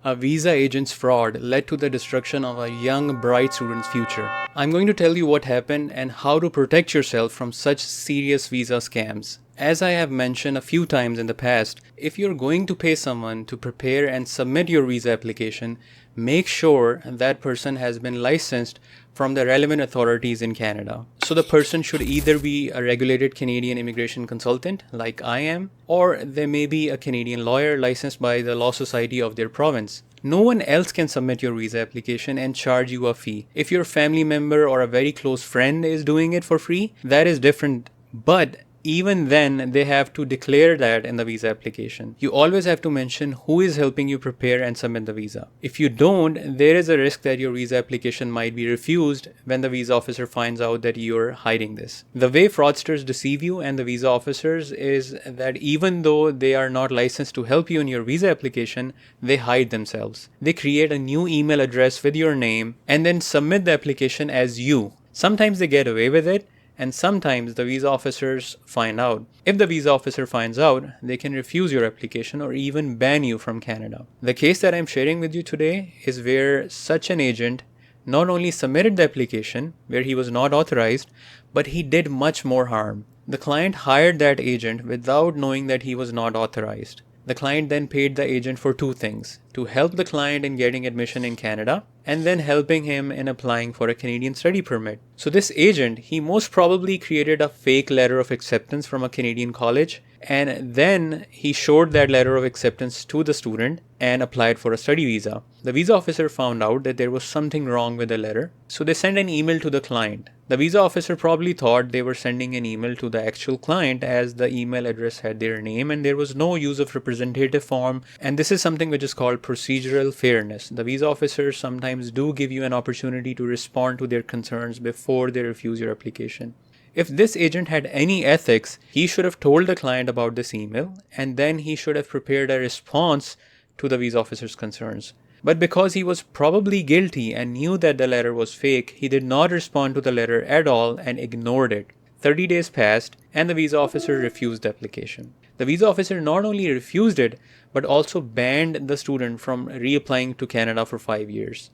A visa agent's fraud led to the destruction of a young, bright student's future. I'm going to tell you what happened and how to protect yourself from such serious visa scams. As I have mentioned a few times in the past, if you're going to pay someone to prepare and submit your visa application, make sure that person has been licensed from the relevant authorities in Canada. So the person should either be a regulated Canadian immigration consultant like I am, or they may be a Canadian lawyer licensed by the law society of their province. No one else can submit your visa application and charge you a fee. If your family member or a very close friend is doing it for free, that is different. But even then, they have to declare that in the visa application. You always have to mention who is helping you prepare and submit the visa. If you don't, there is a risk that your visa application might be refused when the visa officer finds out that you're hiding this. The way fraudsters deceive you and the visa officers is that even though they are not licensed to help you in your visa application, they hide themselves. They create a new email address with your name and then submit the application as you. Sometimes they get away with it, and sometimes the visa officers find out. If the visa officer finds out, they can refuse your application or even ban you from Canada. The case that I'm sharing with you today is where such an agent not only submitted the application where he was not authorized, but he did much more harm. The client hired that agent without knowing that he was not authorized. The client then paid the agent for two things: to help the client in getting admission in Canada and then helping him in applying for a Canadian study permit. So this agent, he most probably created a fake letter of acceptance from a Canadian college, and then he showed that letter of acceptance to the student and applied for a study visa. The visa officer found out that there was something wrong with the letter, so they sent an email to the client. The visa officer probably thought they were sending an email to the actual client, as the email address had their name and there was no use of representative form, and this is something which is called procedural fairness. The visa officers sometimes do give you an opportunity to respond to their concerns before they refuse your application. If this agent had any ethics, he should have told the client about this email and then he should have prepared a response to the visa officer's concerns. But because he was probably guilty and knew that the letter was fake, he did not respond to the letter at all and ignored it. 30 days passed and the visa officer refused the application. The visa officer not only refused it, but also banned the student from reapplying to Canada for 5 years.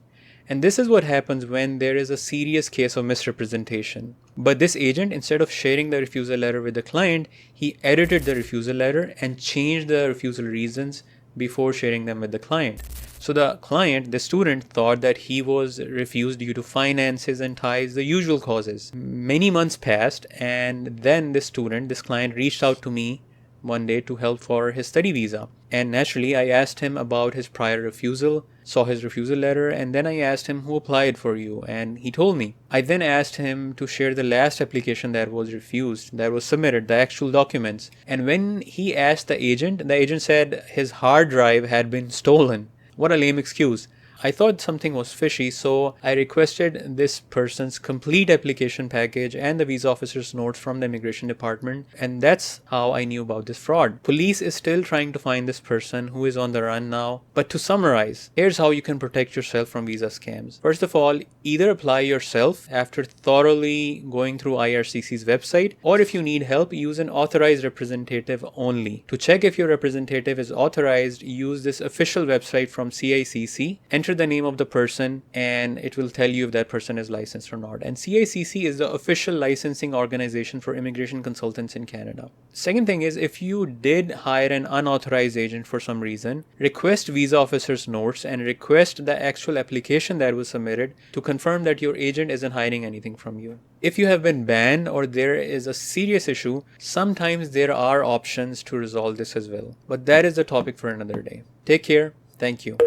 And this is what happens when there is a serious case of misrepresentation. But this agent, instead of sharing the refusal letter with the client, he edited the refusal letter and changed the refusal reasons before sharing them with the client. So the client, the student, thought that he was refused due to finances and ties, the usual causes. Many months passed, and then this client reached out to me one day to help for his study visa. And naturally, I asked him about his prior refusal, saw his refusal letter, and then I asked him who applied for you, and he told me. I then asked him to share the last application that was refused, that was submitted, the actual documents. And when he asked the agent said his hard drive had been stolen. What a lame excuse. I thought something was fishy, so I requested this person's complete application package and the visa officer's notes from the immigration department, and that's how I knew about this fraud. Police is still trying to find this person who is on the run now. But to summarize, here's how you can protect yourself from visa scams. First of all, either apply yourself after thoroughly going through IRCC's website, or if you need help, use an authorized representative only. To check if your representative is authorized, use this official website from CICC. Enter the name of the person and it will tell you if that person is licensed or not. And CICC is the official licensing organization for immigration consultants in Canada. Second thing is, if you did hire an unauthorized agent for some reason, request visa officer's notes and request the actual application that was submitted to confirm that your agent isn't hiding anything from you. If you have been banned or there is a serious issue, sometimes there are options to resolve this as well. But that is a topic for another day. Take care. Thank you.